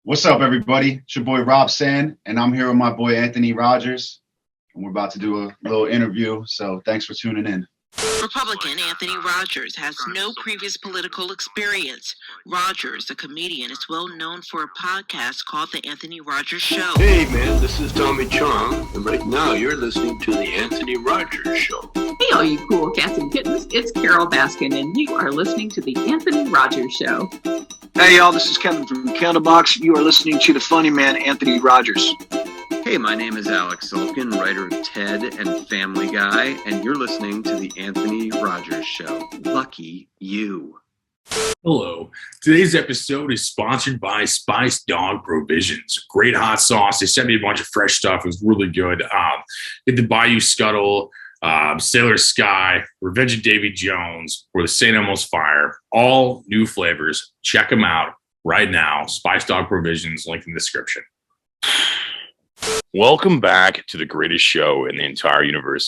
What's up, everybody? It's your boy Robsan, and I'm here with my boy Anthony Rogers, and we're about to do a little interview, so thanks for tuning in. Republican Anthony Rogers has no previous political experience. Rogers, a comedian, is well known for a podcast called The Anthony Rogers Show. Hey man, this is Tommy Chong, and right now you're listening to The Anthony Rogers Show. Hey all you cool cats and kittens, it's Carol Baskin, and you are listening to The Anthony Rogers Show. Hey y'all, this is Kevin from Candlebox. You are listening to the funny man, Anthony Rogers. Hey, my name is Alex Sulkin, writer of Ted and Family Guy, and you're listening to The Anthony Rogers Show. Lucky you. Hello. Today's episode is sponsored by Spice Dog Provisions. Great hot sauce. They sent me a bunch of fresh stuff. It was really good. Did the Bayou Scuttle, Sailor Sky, Revenge of Davy Jones, or the St. Elmo's Fire. All new flavors. Check them out right now. Spice Dog Provisions, link in the description. Welcome back to the greatest show in the entire universe.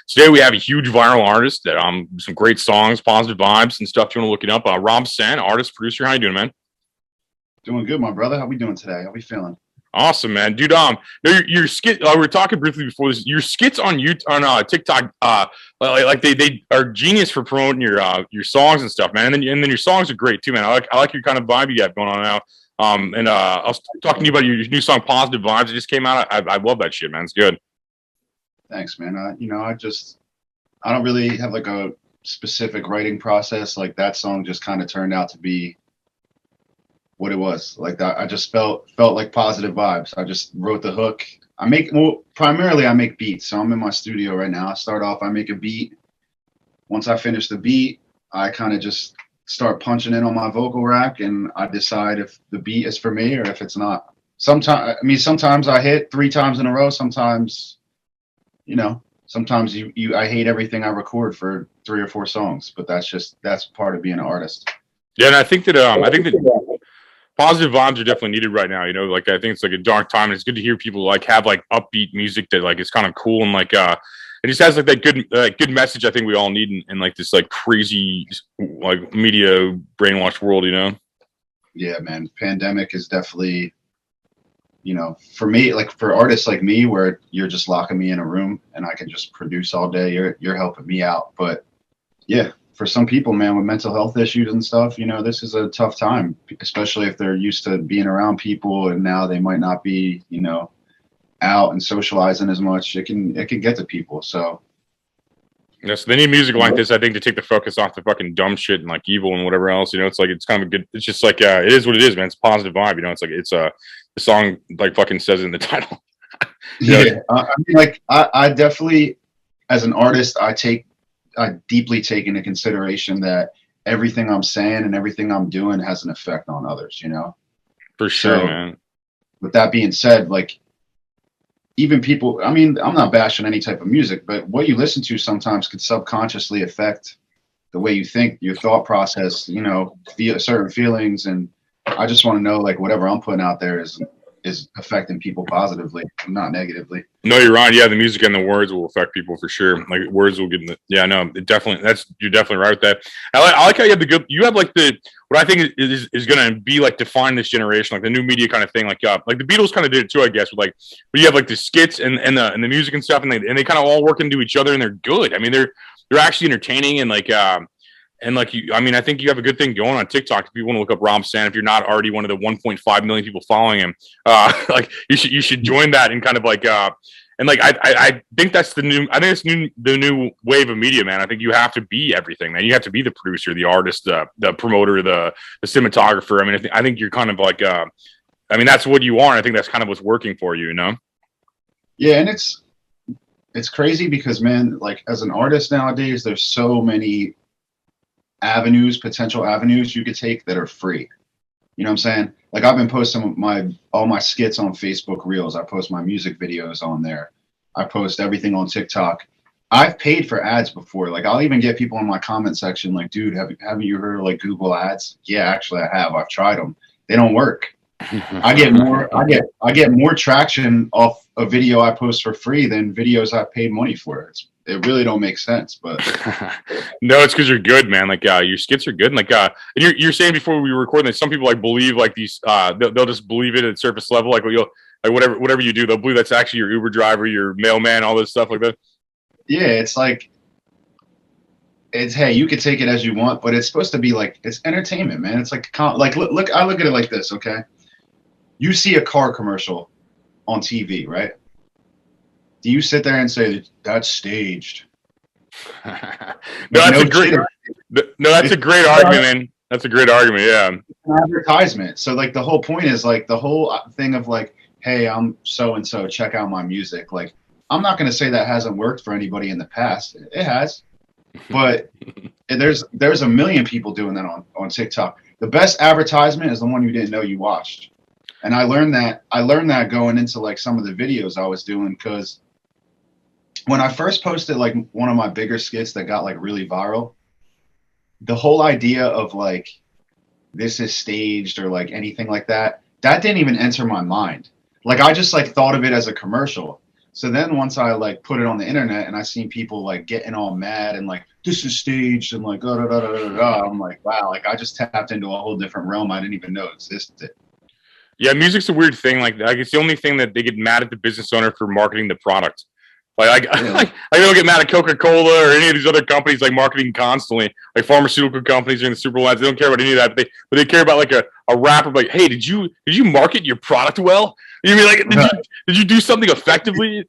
Today we have a huge viral artist that some great songs, positive vibes, and stuff. If you want to look it up, Robsan, artist, producer. How you doing, man? Doing good, my brother. How we doing today? How we feeling? Awesome, man, dude. Your skit. We were talking briefly before this. Your skits on TikTok, they are genius for promoting your songs and stuff, man. And then your songs are great too, man. I like your kind of vibe you got going on now. I was talking to you about your new song, Positive Vibes. It just came out. I love that shit, man. It's good. Thanks, man. I don't really have like a specific writing process. Like that song just kind of turned out to be what it was. Like that, I just felt like positive vibes. I just wrote the hook. Primarily I make beats. So I'm in my studio right now. I make a beat. Once I finish the beat, I kind of just start punching in on my vocal rack, and I decide if the beat is for me or if it's not. Sometimes I hit 3 times in a row. Sometimes I hate everything I record for 3 or 4 songs, but that's part of being an artist. Yeah, and I think that positive vibes are definitely needed right now. I think it's like a dark time, and it's good to hear people have upbeat music that is kind of cool and it just has that good message I think we all need in this crazy media brainwashed world, Yeah, man. Pandemic is definitely, for me, for artists like me, where you're just locking me in a room and I can just produce all day, you're helping me out. But yeah, for some people, man, with mental health issues and stuff, this is a tough time, especially if they're used to being around people and now they might not be, out and socializing as much. It can get to people. So yes, they need music like this, I think, to take the focus off the fucking dumb shit and evil and whatever else. It's kind of a good. It's just it is what it is, man. It's a positive vibe. The song fucking says it in the title. Yeah, I definitely, as an artist, I deeply take into consideration that everything I'm saying and everything I'm doing has an effect on others. For sure, man. With that being said, even people, I'm not bashing any type of music, but what you listen to sometimes could subconsciously affect the way you think, your thought process, feel certain feelings. And I just want to know, whatever I'm putting out there is affecting people positively, not negatively. No, you're right. Yeah, the music and the words will affect people for sure. Words will get in it definitely, you're definitely right with that. I like how you have what I think is going to be define this generation, the new media kind of thing. The Beatles kind of did it too, I guess, where you have the skits and the music and stuff, and they kind of all work into each other, and they're good. They're actually entertaining and I think you have a good thing going on TikTok. If you want to look up Robsan, if you're not already one of the 1.5 million people following him, you should join that and I think that's the new wave of media, man. I think you have to be everything, man. You have to be the producer, the artist, the promoter, the cinematographer. I think you're kind of that's what you are. And I think that's kind of what's working for you, Yeah, and it's crazy because, man, as an artist nowadays, there's so many potential avenues you could take that are free. You know what I'm saying? I've been posting all my skits on Facebook Reels. I post my music videos on there. I post everything on TikTok. I've paid for ads before. I'll even get people in my comment section dude, haven't you heard of Google ads? Yeah, actually I have. I've tried them. They don't work. I get more traction off a video I post for free than videos I paid money for. it really don't make sense. But no, it's because you're good, man. Like your skits are good, and like and you're saying before we were recording that some people like believe like these they'll just believe it at surface level, like you'll like whatever you do, they'll believe that's actually your Uber driver, your mailman, all this stuff like that. yeah, it's like hey, you can take it as you want, but it's supposed to be like it's entertainment, man. It's like look, I look at it like this, okay? You see a car commercial on TV, right? Do you sit there and say that's staged? No, that's a great argument, man. That's a great argument, yeah. An advertisement. So like the whole point is like the whole thing of like, hey, I'm so and so, check out my music. Like, I'm not going to say that hasn't worked for anybody in the past. It has, but there's a million people doing that on TikTok. The best advertisement is the one you didn't know you watched. And I learned that going into like some of the videos I was doing, because when I first posted like one of my bigger skits that got like really viral, the whole idea of like this is staged or like anything like that didn't even enter my mind. Like I just like thought of it as a commercial. So then once I like put it on the internet and I seen people like getting all mad and like this is staged and like I'm like, wow, like I just tapped into a whole different realm I didn't even know existed. Yeah, music's a weird thing. Like it's the only thing that they get mad at the business owner for marketing the product. Like I don't get mad at Coca-Cola or any of these other companies like marketing constantly, like pharmaceutical companies during the Super Bowl ads. They don't care about any of that, but they care about like a rapper. Like, hey, did you market your product well? You mean like did you do something effectively?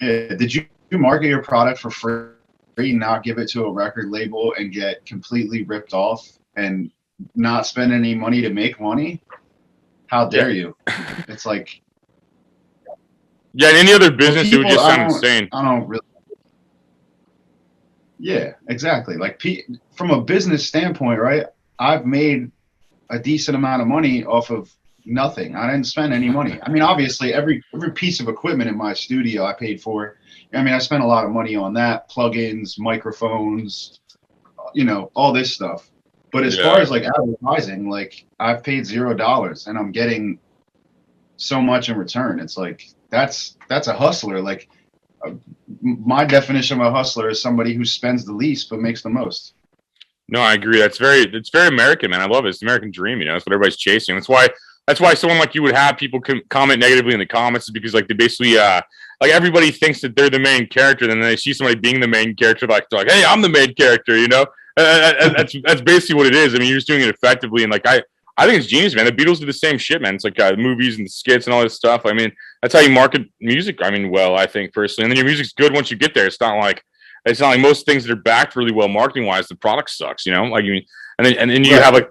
Yeah, did you market your product for free, not give it to a record label and get completely ripped off and not spend any money to make money? How dare you? It's like. Yeah, in any other business, it would just sound insane. I don't really. Yeah, exactly. Like from a business standpoint, right? I've made a decent amount of money off of nothing. I didn't spend any money. I mean, obviously, every piece of equipment in my studio I paid for. I mean, I spent a lot of money on that, plugins, microphones, all this stuff. But as far as like advertising, like I've paid $0 and I'm getting so much in return. It's like that's a hustler. Like my definition of a hustler is somebody who spends the least but makes the most. No, I agree. It's very American, man. I love it. It's the American dream. That's what everybody's chasing. That's why someone like you would have people comment negatively in the comments, is because like they basically like everybody thinks that they're the main character, then they see somebody being the main character, like they're like, hey, I'm the main character. That's basically what it is. I mean, you're just doing it effectively, and like I think it's genius, man. The Beatles do the same shit, man. It's like movies and skits and all this stuff. I mean, that's how you market music. I mean, well, I think personally, and then your music's good once you get there. It's not like most things that are backed really well marketing wise. The product sucks, like you mean, and then you have like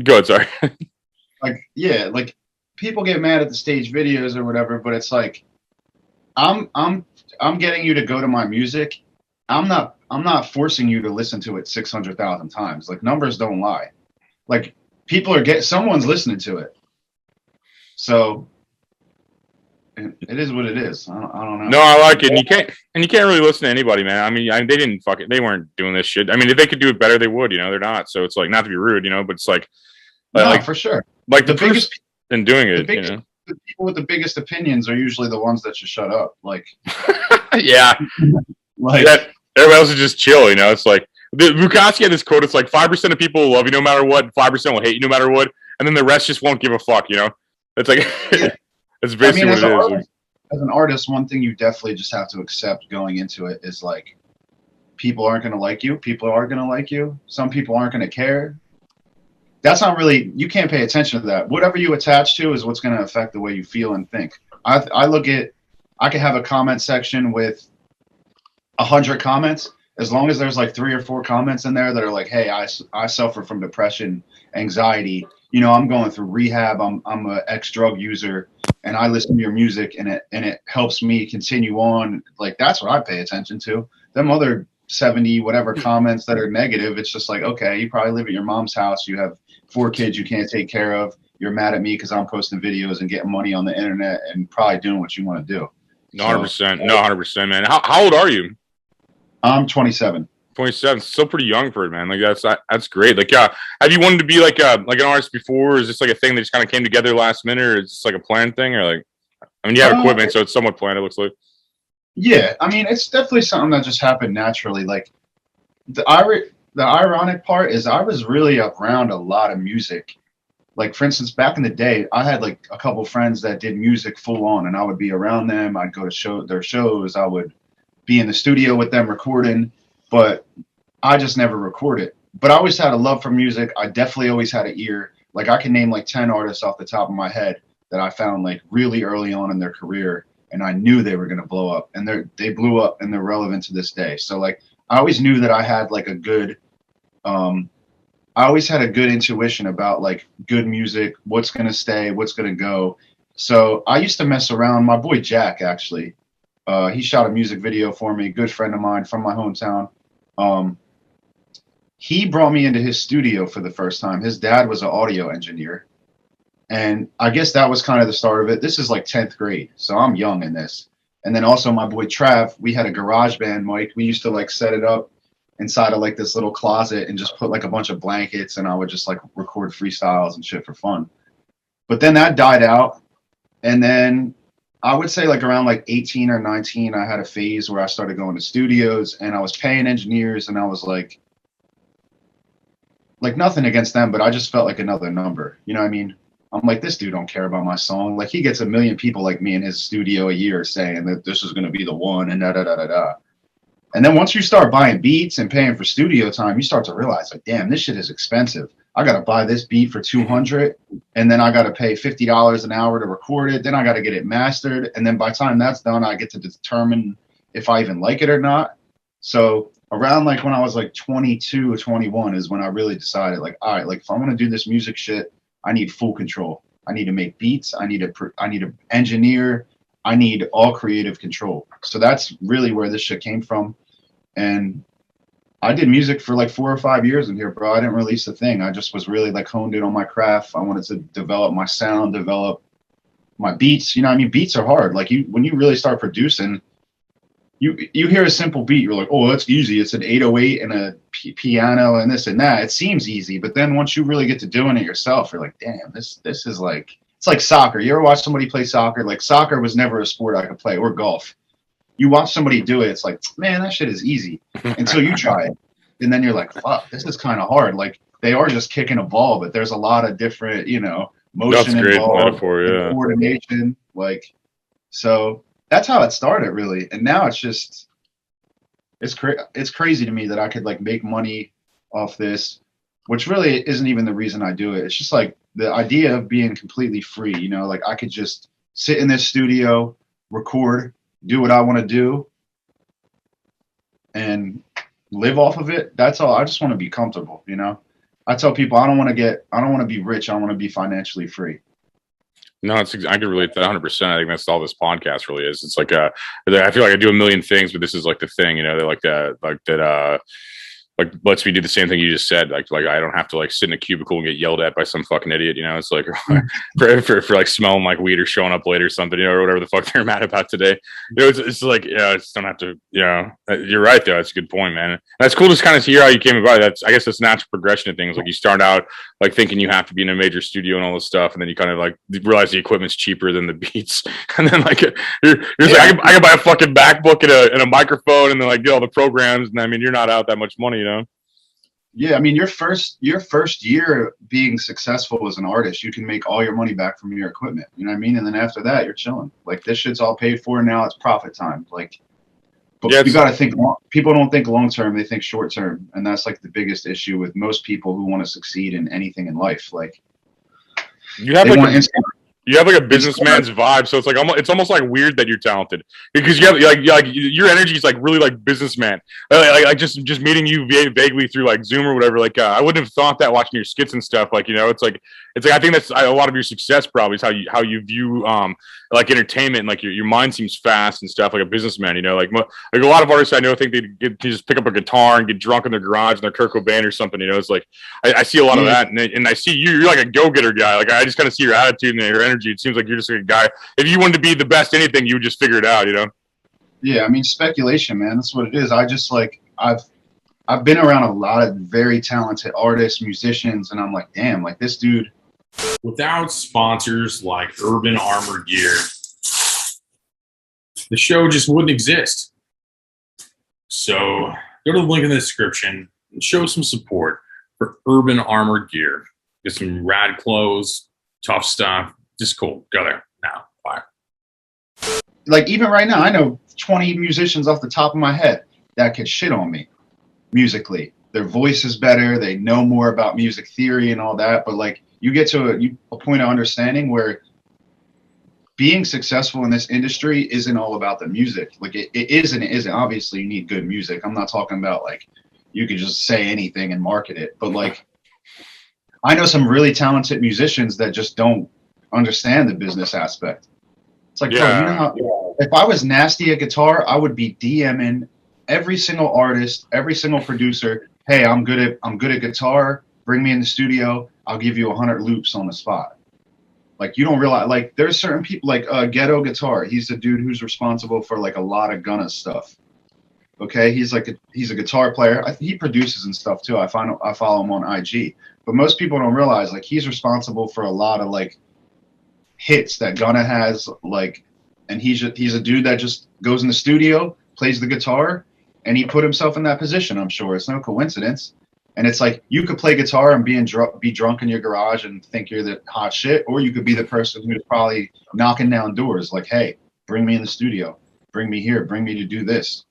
go ahead, sorry. Like like people get mad at the stage videos or whatever, but it's like I'm getting you to go to my music. I'm not forcing you to listen to it 600,000 times. Like numbers don't lie. Like people someone's listening to it. So it is what it is. I don't know. No, I like it. And you can't really listen to anybody, man. I mean, they didn't they weren't doing this shit. I mean, if they could do it better, they would, they're not. So it's like, not to be rude, but it's like, no, for sure. Like the biggest in doing it, the people with the biggest opinions are usually the ones that should shut up. Like, yeah, like everybody else is just chill. It's like Bukowski had this quote. It's like 5% of people will love you no matter what, 5% will hate you no matter what, and then the rest just won't give a fuck. It's like it's basically what it is. As an artist, one thing you definitely just have to accept going into it is like people aren't going to like you. People are going to like you. Some people aren't going to care. That's not really, you can't pay attention to that. Whatever you attach to is what's going to affect the way you feel and think. I could have a comment section with 100 comments. As long as there's like 3 or 4 comments in there that are like, hey, I suffer from depression, anxiety. I'm going through rehab. I'm an ex-drug user, and I listen to your music, and it helps me continue on. Like that's what I pay attention to. Them other 70 whatever comments that are negative, it's just like, okay, you probably live at your mom's house. You have 4 kids you can't take care of. You're mad at me because I'm posting videos and getting money on the internet and probably doing what you want to do. 100%. No, 100%, man. How old are you? I'm 27. 27, still pretty young for it, man. Like that's great. Like, have you wanted to be like an artist before? Or is this like a thing that just kind of came together last minute, or is this like a planned thing, or like? I mean, you have equipment, so it's somewhat planned. It looks like. Yeah, I mean, it's definitely something that just happened naturally. Like the ironic part is I was really around a lot of music. Like for instance, back in the day, I had like a couple friends that did music full on, and I would be around them. I'd go to their shows. I would be in the studio with them recording, but I just never recorded. But I always had a love for music. I definitely always had an ear. Like I can name like 10 artists off the top of my head that I found like really early on in their career, and I knew they were going to blow up, and they blew up, and they're relevant to this day. So like I always knew that I had like a good um I always had a good intuition about like good music, what's going to stay, what's going to go. So I used to mess around. My boy Jack, actually, he shot a music video for me, good friend of mine from my hometown. Um, he brought me into his studio for the first time. His dad was an audio engineer. And I guess that was kind of the start of it. This is like 10th grade. So I'm young in this. And then also my boy Trav, we had a garage band mic. We used to like set it up inside of like this little closet and just put like a bunch of blankets, and I would just like record freestyles and shit for fun. But then that died out. And then I would say like around like 18 or 19, I had a phase where I started going to studios and I was paying engineers, and I was like nothing against them, but I just felt like another number. You know what I mean? I'm like, this dude don't care about my song. Like he gets a million people like me in his studio a year saying that this is going to be the one and da da da da da. And then once you start buying beats and paying for studio time, you start to realize like, damn, this shit is expensive. I got to buy this beat for 200, and then I got to pay $50 an hour to record it. Then I got to get it mastered. And then by the time that's done, I get to determine if I even like it or not. So around like when I was like 22 or 21 is when I really decided like, all right, like if I want to do this music shit, I need full control. I need to make beats. I need to engineer. I need all creative control. So that's really where this shit came from. And I did music for like 4 or 5 years in here, bro. I didn't release a thing. I just was really like honed in on my craft. I wanted to develop my sound, develop my beats. You know what I mean? Beats are hard. Like when you really start producing, you hear a simple beat, you're like, oh, that's easy. It's an 808 and a piano and this and that. It seems easy, but then once you really get to doing it yourself, you're like, damn, this is like, it's like soccer. You ever watch somebody play soccer? Like soccer was never a sport I could play, or golf. You watch somebody do it, it's like, man, that shit is easy until you try it, and then you're like, fuck, this is kind of hard. Like they are just kicking a ball, but there's a lot of different, motion That's great involved, metaphor, yeah. coordination, like so. That's how it started, really. And now it's just, it's crazy to me that I could like make money off this, which really isn't even the reason I do it. It's just like the idea of being completely free, like I could just sit in this studio, record, do what I want to do, and live off of it. That's all. I just want to be comfortable, I tell people I don't want to be rich. I want to be financially free. No, I can relate to that 100%. I think that's all this podcast really is. It's like I feel like I do a million things, but this is like the thing, they're like that, like lets me do the same thing you just said. Like I don't have to like sit in a cubicle and get yelled at by some fucking idiot. It's like for like smelling like weed or showing up late or something, or whatever the fuck they're mad about today. It's like, I just don't have to. You're right though. That's a good point, man. And that's cool to kind of hear how you came about it. I guess that's natural progression of things. Like you start out like thinking you have to be in a major studio and all this stuff, and then you kind of like realize the equipment's cheaper than the beats, and then like you're like, I can buy a fucking MacBook and a microphone, and then like get all the programs, and I mean you're not out that much money. Yeah, I mean, your first year being successful as an artist, you can make all your money back from your equipment. You know what I mean? And then after that, you're chilling. Like this shit's all paid for. Now it's profit time. Like, but you got to think. People don't think long term; they think short term, and that's like the biggest issue with most people who want to succeed in anything in life. Like, you have like a businessman's vibe, so it's like it's almost like weird that you're talented because you have like your energy is like really like businessman. Like just meeting you vaguely through like Zoom or whatever. Like I wouldn't have thought that watching your skits and stuff. Like it's like I think that's a lot of your success probably is how you view like entertainment. And, like your mind seems fast and stuff like a businessman. Like a lot of artists I know think they just pick up a guitar and get drunk in their garage and they're Kurt Cobain or something. It's like I see a lot of that, and I see you're like a go-getter guy. Like I just kind of see your attitude and your energy. It seems like you're just a guy. If you wanted to be the best anything, you would just figure it out. Yeah, I mean speculation, man. That's what it is. I just like I've been around a lot of very talented artists, musicians, and I'm like, damn, like this dude. Without sponsors like Urban Armor Gear, the show just wouldn't exist. So go to the link in the description and show some support for Urban Armored Gear. Get some rad clothes, tough stuff. Just cool. Go there now. Bye. Like even right now, I know 20 musicians off the top of my head that could shit on me musically. Their voice is better. They know more about music theory and all that. But like you get to a point of understanding where being successful in this industry isn't all about the music. Like it is and it isn't. Obviously, you need good music. I'm not talking about like you could just say anything and market it. But like I know some really talented musicians that just don't understand the business aspect. It's like, bro, you know how, if I was nasty at guitar, I would be DMing every single artist, every single producer. Hey, I'm good at guitar. Bring me in the studio. I'll give you 100 loops on the spot. Like you don't realize, like there's certain people like Ghetto Guitar. He's the dude who's responsible for like a lot of Gunna stuff. Okay, he's a guitar player. He produces and stuff too. I follow him on IG. But most people don't realize like he's responsible for a lot of like hits that Gunna has. Like, and he's a dude that just goes in the studio, plays the guitar, and he put himself in that position. I'm sure it's no coincidence. And it's like you could play guitar and be drunk in your garage and think you're the hot shit, or you could be the person who's probably knocking down doors like, hey, bring me in the studio, bring me here, bring me to do this.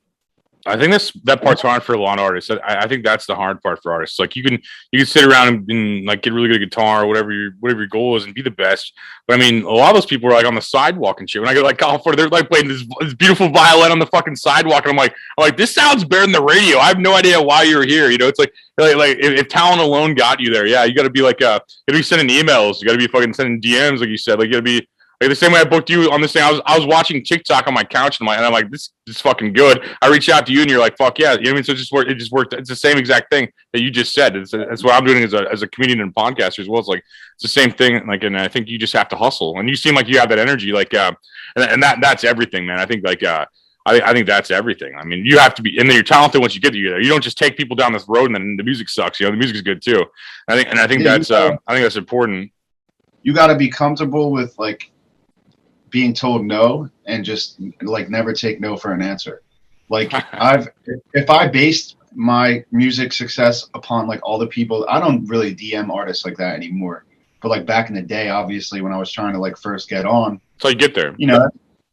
I think that part's hard for a lot of artists. I think that's the hard part for artists. Like you can sit around and like get really good at guitar or whatever your goal is and be the best. But I mean, a lot of those people are like on the sidewalk and shit. When I go to like California, they're like playing this beautiful violin on the fucking sidewalk, and I'm like, this sounds better than the radio. I have no idea why you're here. You know, it's like if talent alone got you there, yeah, you got to be like you got to be sending emails, you got to be fucking sending DMs, like you said, like you got to be. Like the same way I booked you on this thing, I was watching TikTok on my couch and I'm like, this is fucking good. I reach out to you and you're like, fuck yeah, you know what I mean? So it just worked. It's the same exact thing that you just said. It's what I'm doing as a comedian and podcaster as well. It's like it's the same thing. Like, and I think you just have to hustle. And you seem like you have that energy. Like, and that's everything, man. I think like I think that's everything. I mean, you have to be, and then you're talented once you get there. You don't just take people down this road and then the music sucks. You know, the music's good too. I think that's important. You got to be comfortable with like being told no and just like never take no for an answer. Like if I based my music success upon like all the people, I don't really DM artists like that anymore. But like back in the day, obviously when I was trying to like first get on, so you get there, you know,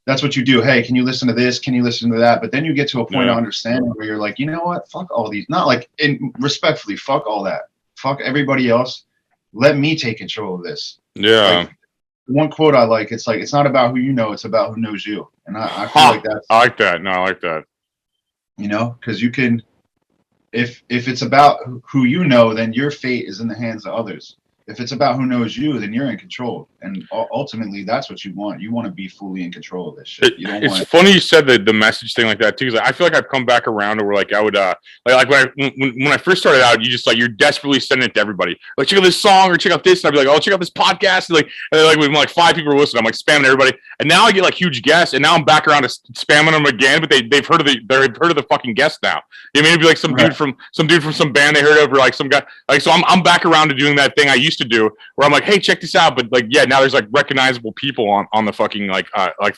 that's what you do. Hey, can you listen to this? Can you listen to that? But then you get to a point of understanding where you're like, you know what? Fuck all these. Not like respectfully, fuck all that. Fuck everybody else. Let me take control of this. Yeah. Like, one quote I like, it's like, it's not about who you know, it's about who knows you. And I feel like that's... I like that. No, I like that. You know, because you can... If it's about who you know, then your fate is in the hands of others. If it's about who knows you, then you're in control. And ultimately, that's what you want. You want to be fully in control of this shit. You don't it's funny you said the message thing like that too. Like, I feel like I've come back around to where like I would like when I first started out, you just like you're desperately sending it to everybody. Like check out this song or check out this, and I'd be like, oh, check out this podcast. And then when like 5 people are listening, I'm like spamming everybody. And now I get like huge guests, and now I'm back around to spamming them again. But they've heard of the fucking guest now. You know what I mean? It'd be like some dude from some band they heard of, or like some guy. Like so, I'm back around to doing that thing I used to do, where I'm like, hey, check this out. But like, yeah, now there's like recognizable people on the fucking like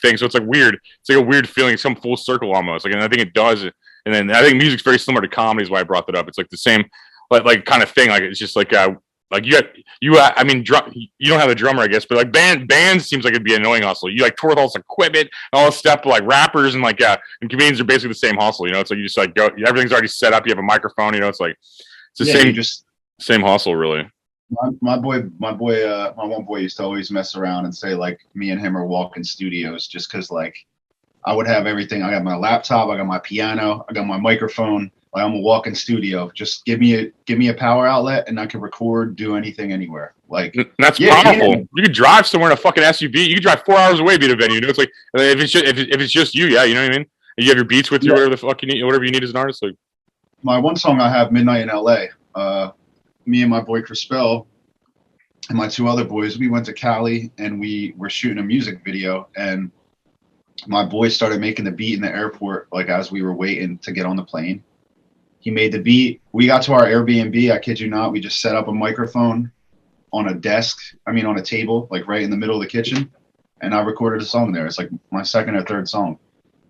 thing. So it's like weird. It's like a weird feeling. It's come full circle almost. Like, and I think it does. And then I think music's very similar to comedy. Is why I brought that up. It's like the same, like kind of thing. Like it's just like I mean, you don't have a drummer, I guess, but like bands seems like it'd be an annoying hustle. You like tour with all this equipment and all this stuff, but like rappers and like and comedians are basically the same hustle. You know, it's like you just like go, everything's already set up. You have a microphone. You know, it's like it's the same hustle, really. My one boy used to always mess around and say like me and him are walking studios, just because like I would have everything. I got my laptop, I got my piano, I got my microphone. Like I'm a walking studio. Just give me a power outlet, and I can record, do anything, anywhere. Like that's powerful. You could drive somewhere in a fucking SUV. You could drive 4 hours away to be at a venue. You know, it's like if it's just you, yeah, you know what I mean. You have your beats with you, whatever the fuck you need, whatever you need as an artist. Like my one song I have, Midnight in LA. Me and my boy Crispell and my 2 other boys, we went to Cali and we were shooting a music video, and my boy started making the beat in the airport, like as we were waiting to get on the plane. He made the beat. We got to our Airbnb, I kid you not, we just set up a microphone on a on a table, like right in the middle of the kitchen, and I recorded a song there. It's like my second or third song.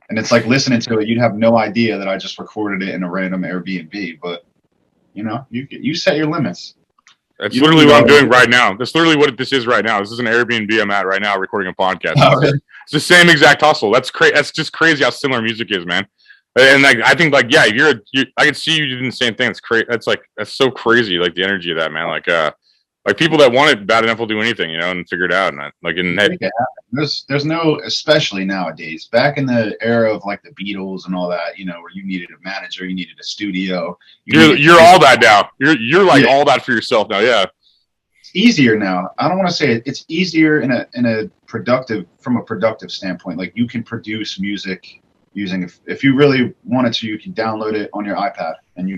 And it's like listening to it, you'd have no idea that I just recorded it in a random Airbnb. But you know, you set your limits. That's literally what I'm doing right now. That's literally what this is right now. This is an Airbnb I'm at right now, recording a podcast. Oh, really? It's the same exact hustle. That's crazy. That's just crazy how similar music is, man. And like, I think like, yeah, I can see you doing the same thing. It's crazy. That's so crazy. Like the energy of that, man. Like people that want it bad enough will do anything, you know, and figure it out. And there's no, especially nowadays. Back in the era of like the Beatles and all that, you know, where you needed a manager, you needed a studio. You're all that now. You're like all that for yourself now. Yeah. It's easier now. I don't want to say it. It's easier in a productive, from a productive standpoint. Like you can produce music using, if you really wanted to, you can download it on your iPad, and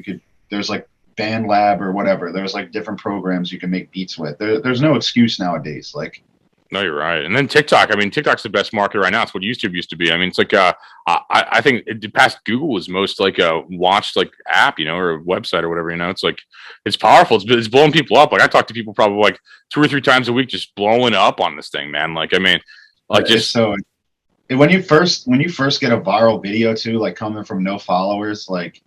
there's like BandLab or whatever. There's like different programs you can make beats with. There's no excuse nowadays. Like, no, you're right. And then TikTok. I mean, TikTok's the best market right now. It's what YouTube used to be. I mean, it's like I think it past Google was most like a watched like app, you know, or a website or whatever. You know, it's like it's powerful. It's blowing people up. Like I talk to people probably like 2 or 3 times a week, just blowing up on this thing, man. Like I mean, like just so. When you first get a viral video too, like coming from no followers, like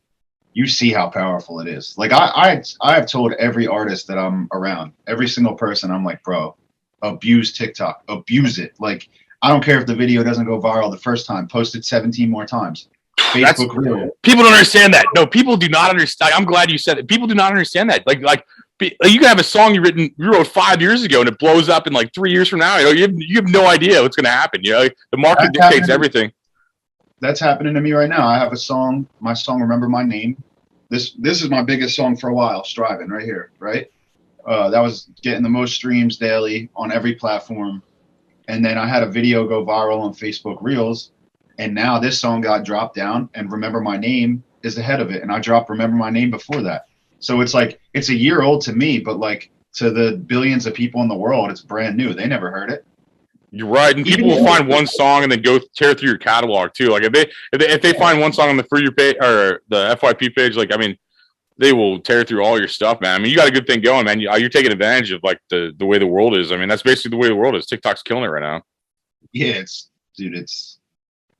you see how powerful it is. Like I have told every artist that I'm around, every single person, I'm like, bro, abuse TikTok, abuse it. Like I don't care if the video doesn't go viral the first time, post it 17 more times. Facebook Reel. People don't understand that. No, people do not understand. I'm glad you said it. People do not understand that. Like you can have a song you wrote 5 years ago and it blows up in like 3 years from now. You know, you have no idea what's going to happen. You know, the market dictates everything. That's happening to me right now. I have a song, my song, Remember My Name. This is my biggest song for a while, Striving, right here, right? That was getting the most streams daily on every platform. And then I had a video go viral on Facebook Reels. And now this song got dropped down, and Remember My Name is ahead of it. And I dropped Remember My Name before that. So it's like, it's a year old to me, but like to the billions of people in the world, it's brand new. They never heard it. You're right, and people will find one song and then go tear through your catalog too. Like if they find one song on the For You page or the FYP page, like I mean, they will tear through all your stuff, man. I mean, you got a good thing going, man. You're taking advantage of like the way the world is. I mean, that's basically the way the world is. TikTok's killing it right now. Yeah, it's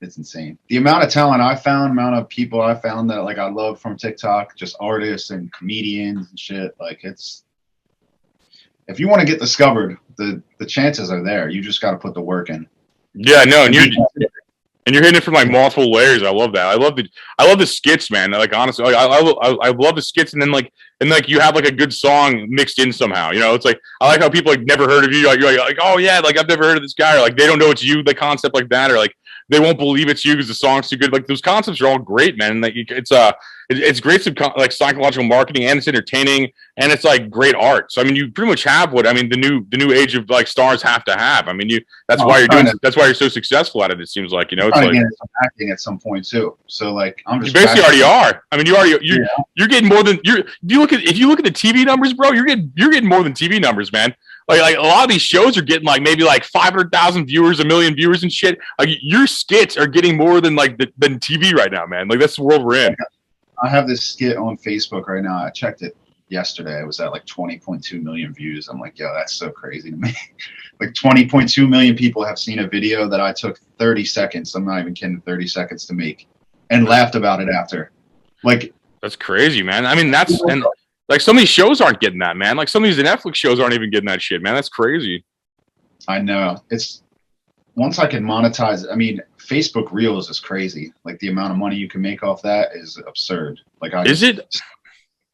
insane. The amount of talent I found, amount of people I found that like I love from TikTok, just artists and comedians and shit. Like it's, if you want to get discovered, the chances are there. You just got to put the work in. Yeah, no, and you're hitting it from like multiple layers. I love that. I love the skits, man. Like honestly, like, I love the skits, and then like you have like a good song mixed in somehow. You know, it's like I like how people like never heard of you. Like you're like oh yeah, like I've never heard of this guy, or like they don't know it's you. The concept like that, or like they won't believe it's you because the song's too good. Like those concepts are all great, man. And like it's great like psychological marketing, and it's entertaining, and it's like great art. So I mean, you pretty much have what I mean the new age of like stars have to have. I mean, that's why you're so successful at it. It seems like, you know, it's like some acting at some point too. So like I'm just you basically already are. I mean, you're getting more than if you look at the TV numbers, bro. You're getting more than TV numbers, man. Like a lot of these shows are getting like maybe like 500,000 viewers, 1 million viewers and shit. Like your skits are getting more than like than TV right now, man. Like that's the world we're in. I have this skit on Facebook right now. I checked it yesterday. It was at like 20.2 million views. I'm like, yo, that's so crazy to me. Like 20.2 million people have seen a video that I took 30 seconds. I'm not even kidding, 30 seconds to make, and laughed about it after. Like that's crazy, man. I mean, and like some of these shows aren't getting that, man. Like some of these Netflix shows aren't even getting that shit, man. That's crazy. I know. It's once I can monetize. I mean, Facebook Reels is crazy. Like the amount of money you can make off that is absurd. Like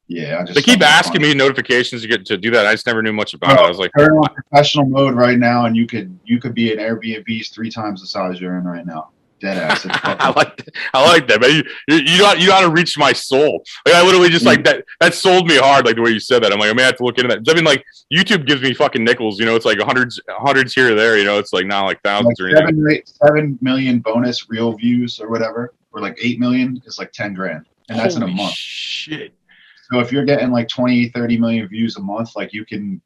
yeah, they keep asking me notifications to do that. I just never knew much about it. I was like, turn on professional mode right now, and you could be in Airbnb's 3 times the size you're in right now. Dead ass. I like that, man. You got to reach my soul. Like I literally just like that. That sold me hard. Like the way you said that. I'm like, I may have to look into that. I mean, like YouTube gives me fucking nickels. You know, it's like hundreds here or there. You know, it's like not like thousands like or anything. 7 million bonus real views or whatever, or like 8 million is like 10 grand, and that's Holy in a month. Shit. So if you're getting like 20, 30 million views a month, like you can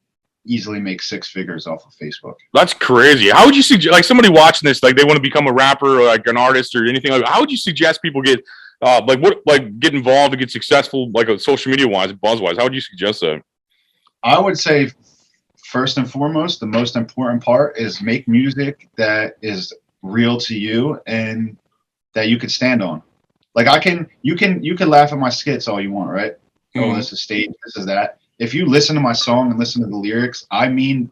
easily make 6 figures off of Facebook. That's crazy. How would you suggest, like somebody watching this, like they want to become a rapper or like an artist or anything like, how would you suggest people get get involved and get successful, like social media wise, buzz wise? How would you suggest that? I would say first and foremost, the most important part is make music that is real to you and that you could stand on. Like you can laugh at my skits all you want, right? Oh, this is stage, this is that. If you listen to my song and listen to the lyrics, I mean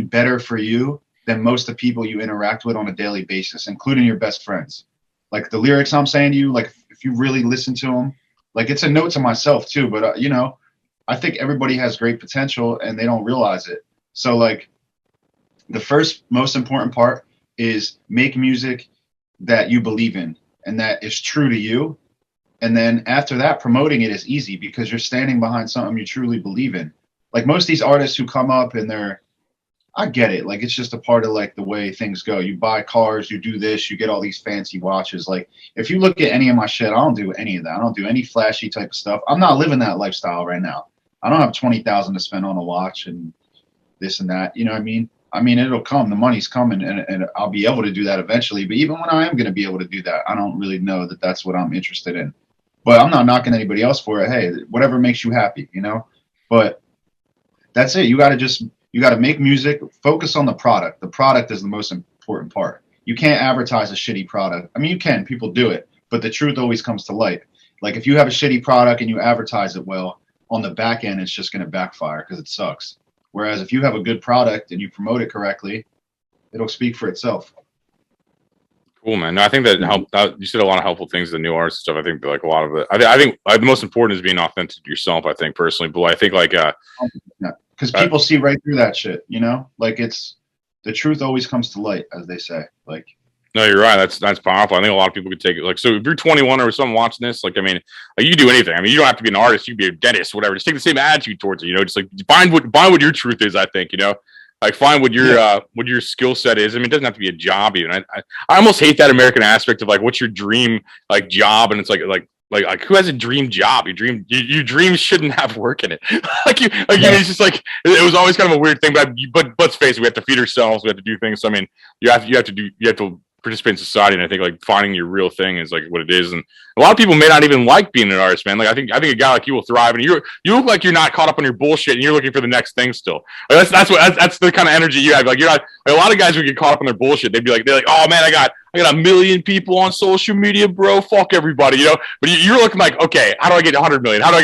better for you than most of the people you interact with on a daily basis, including your best friends. Like the lyrics I'm saying to you, like if you really listen to them, like it's a note to myself too. But you know, I think everybody has great potential and they don't realize it. So like the first most important part is make music that you believe in and that is true to you. And then after that, promoting it is easy because you're standing behind something you truly believe in. Like most of these artists who come up and I get it. Like it's just a part of like the way things go. You buy cars, you do this, you get all these fancy watches. Like if you look at any of my shit, I don't do any of that. I don't do any flashy type of stuff. I'm not living that lifestyle right now. I don't have 20,000 to spend on a watch and this and that. You know what I mean? I mean, it'll come. The money's coming, and I'll be able to do that eventually. But even when I am going to be able to do that, I don't really know that that's what I'm interested in. But I'm not knocking anybody else for it. Hey, whatever makes you happy, you know? But that's it. You got to make music, focus on the product. The product is the most important part. You can't advertise a shitty product. I mean, you can. People do it. But the truth always comes to light. Like if you have a shitty product and you advertise it well, on the back end, it's just going to backfire because it sucks. Whereas if you have a good product and you promote it correctly, it'll speak for itself. Cool, man. No, I think that helped. You said a lot of helpful things to the new artists stuff. I think like a lot of it. I think the most important is being authentic to yourself. I think personally, but I think like because people see right through that shit. You know, like it's the truth always comes to light, as they say. Like, no, you're right. That's powerful. I think a lot of people could take it. Like, so if you're 21 or someone watching this, like, I mean, like you can do anything. I mean, you don't have to be an artist. You can be a dentist, whatever. Just take the same attitude towards it. You know, just like find what your truth is. I think, you know. Like find what your skill set is. I mean, it doesn't have to be a job even. I almost hate that American aspect of like what's your dream like job, and it's like who has a dream job? Your dream shouldn't have work in it. It's just like it was always kind of a weird thing. But let's face it, we have to feed ourselves. We have to do things. So, I mean, you have to participate in society, and I think like finding your real thing is like what it is. And a lot of people may not even like being an artist, man. Like I think a guy like you will thrive, and you look like you're not caught up on your bullshit, and you're looking for the next thing still. Like that's the kind of energy you have. Like you're not like a lot of guys who get caught up on their bullshit. They're like, oh man, I got 1 million people on social media, bro. Fuck everybody, you know. But you're looking like, okay, how do I get 100 million? How do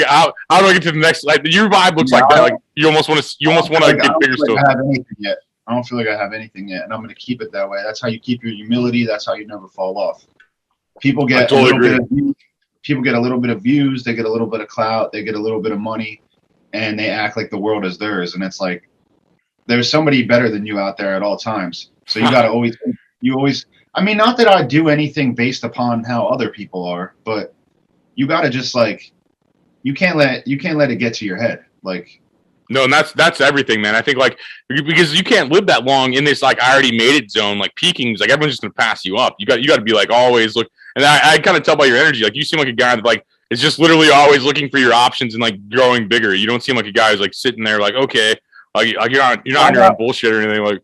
I get to the next? Like your vibe looks like that. Like you almost want to get bigger still. I have anything yet. I don't feel like I have anything yet, and I'm going to keep it that way. That's how you keep your humility. That's how you never fall off. People get a little bit of views. People get a little bit of views. They get a little bit of clout. They get a little bit of money, and they act like the world is theirs. And it's like there's somebody better than you out there at all times. So you got to always. I mean, not that I do anything based upon how other people are, but you got to just like you can't let it get to your head, like. No, and that's everything, man. I think like because you can't live that long in this like I already made it zone, like peaking. Like everyone's just gonna pass you up. You got to be like always look. And I kind of tell by your energy, like you seem like a guy that like is just literally always looking for your options and like growing bigger. You don't seem like a guy who's like sitting there like okay, like you're not on your own bullshit or anything like.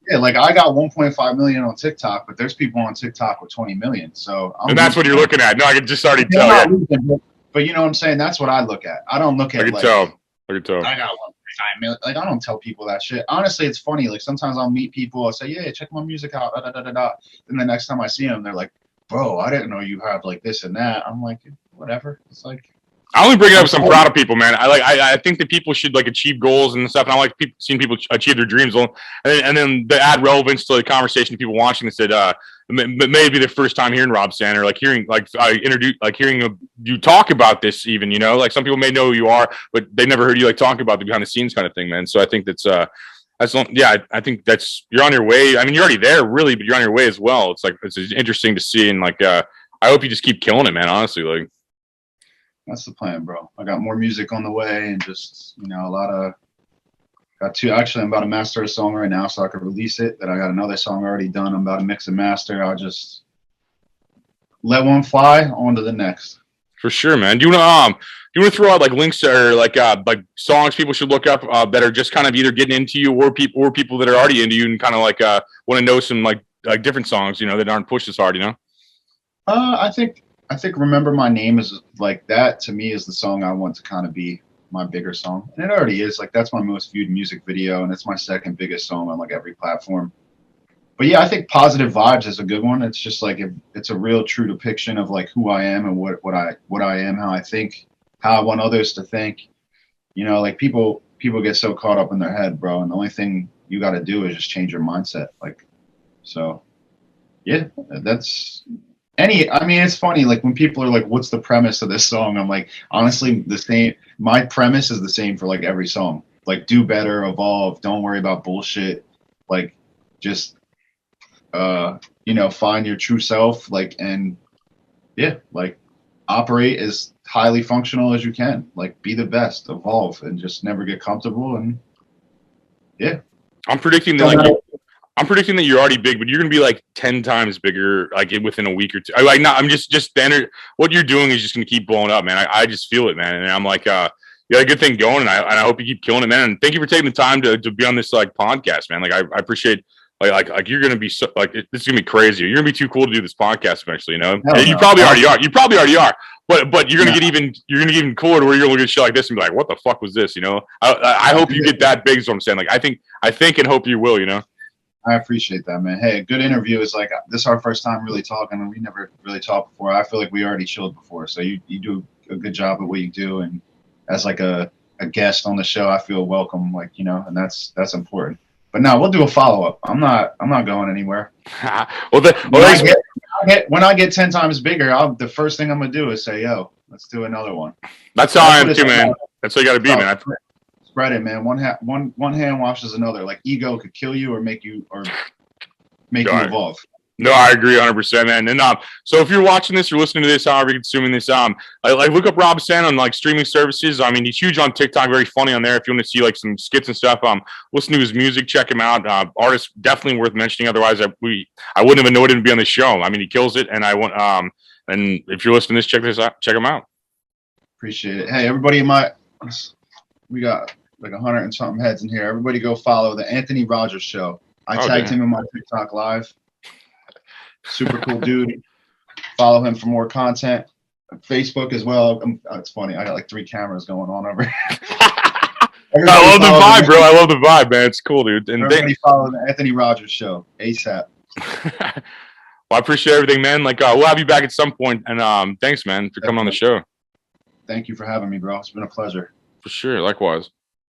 Yeah, like I got 1.5 million on TikTok, but there's people on TikTok with 20 million. So and that's what you're looking at. No, I can just already tell you. But you know what I'm saying? That's what I look at. I don't look at. I can tell. I got 1.5 million. Like I don't tell people that shit. Honestly, it's funny. Like sometimes I'll meet people. I'll say, "Yeah, check my music out." Da, da, da, da, da. And the next time I see them, they're like, "Bro, I didn't know you have like this and that." I'm like, whatever. It's like. I only bring it up because I'm proud of people, man. I think that people should like achieve goals and stuff. And I like seeing people achieve their dreams. And then to add relevance to the conversation to people watching that said, maybe the first time hearing Robsan or like hearing like hearing you talk about this even, you know, like some people may know who you are, but they never heard you like talking about the behind the scenes kind of thing, man. So I think I think that's you're on your way. I mean, you're already there really, but you're on your way as well. It's like it's interesting to see, and like I hope you just keep killing it, man. Honestly, like. That's the plan, bro. I got more music on the way and just, you know, actually I'm about to master a song right now so I could release it. Then I got another song already done. I'm about to mix and master. I'll just let one fly on to the next. For sure, man. Do you want to throw out like links or like songs people should look up that are just kind of either getting into you or people that are already into you and kind of like want to know some like different songs, you know, that aren't pushed as hard, you know? I think Remember My Name is like that to me is the song I want to kind of be my bigger song. And it already is. Like that's my most viewed music video and it's my second biggest song on like every platform. but yeah, I think Positive Vibes is a good one. It's just like it's a real true depiction of like who I am and what I am, how I think, how I want others to think. You know, like people get so caught up in their head, bro, and the only thing you got to do is just change your mindset. Like, so yeah, that's any. I mean, it's funny. Like when people are like, "What's the premise of this song?" I'm like, honestly, the same. My premise is the same for like every song. Like, do better, evolve. Don't worry about bullshit. Like, just you know, find your true self. Like, and yeah, like operate as highly functional as you can. Like, be the best, evolve, and just never get comfortable. And yeah, I'm predicting that I'm predicting that you're already big, but you're gonna be like 10 times bigger, like within a week or two. Like, no, I'm just standard. What you're doing is just gonna keep blowing up, man. I just feel it, man. And I'm like, you got a good thing going, and I hope you keep killing it, man. And thank you for taking the time to be on this like podcast, man. Like, I appreciate. Like you're gonna be so like this is gonna be crazy. You're gonna be too cool to do this podcast eventually, you know. No, You no. probably already are. You probably already are. But you're gonna get even cooler to where you're gonna look at shit like this and be like, what the fuck was this? You know. I hope you get that big. Is what I'm saying. Like I think and hope you will. You know. I appreciate that, man. Hey, a good interview is like this is our first time really talking, and we never really talked before. I feel like we already chilled before, so you do a good job at what you do, and as like a guest on the show, I feel welcome, like you know, and that's important. But no, we'll do a follow up. I'm not going anywhere. When I get 10 times bigger, the first thing I'm gonna do is say, "Yo, let's do another one." That's how I am too, man. That's how you got to be, man. Spread it, man. One hand washes another. Like ego could kill you or make you evolve. No, I agree 100%, man. And so if you're watching this or listening to this, however you're consuming this, like look up Robsan on like streaming services. I mean, he's huge on TikTok, very funny on there. If you want to see like some skits and stuff, listen to his music, check him out. Artist definitely worth mentioning. Otherwise, I wouldn't even know it would be on the show. I mean, he kills it, and I want and if you're listening to this, check this out, check him out. Appreciate it. Hey, everybody, we got like 100 and something heads in here. Everybody, go follow the Anthony Rogers Show. I tagged him in my TikTok live. Super cool dude. Follow him for more content. Facebook as well. It's funny. I got like 3 cameras going on over here. I love the vibe, bro. I love the vibe, man. It's cool, dude. And everybody follow the Anthony Rogers Show ASAP. Well, I appreciate everything, man. Like, we'll have you back at some point. And thanks, man, for coming on the show. Thank you for having me, bro. It's been a pleasure. For sure. Likewise.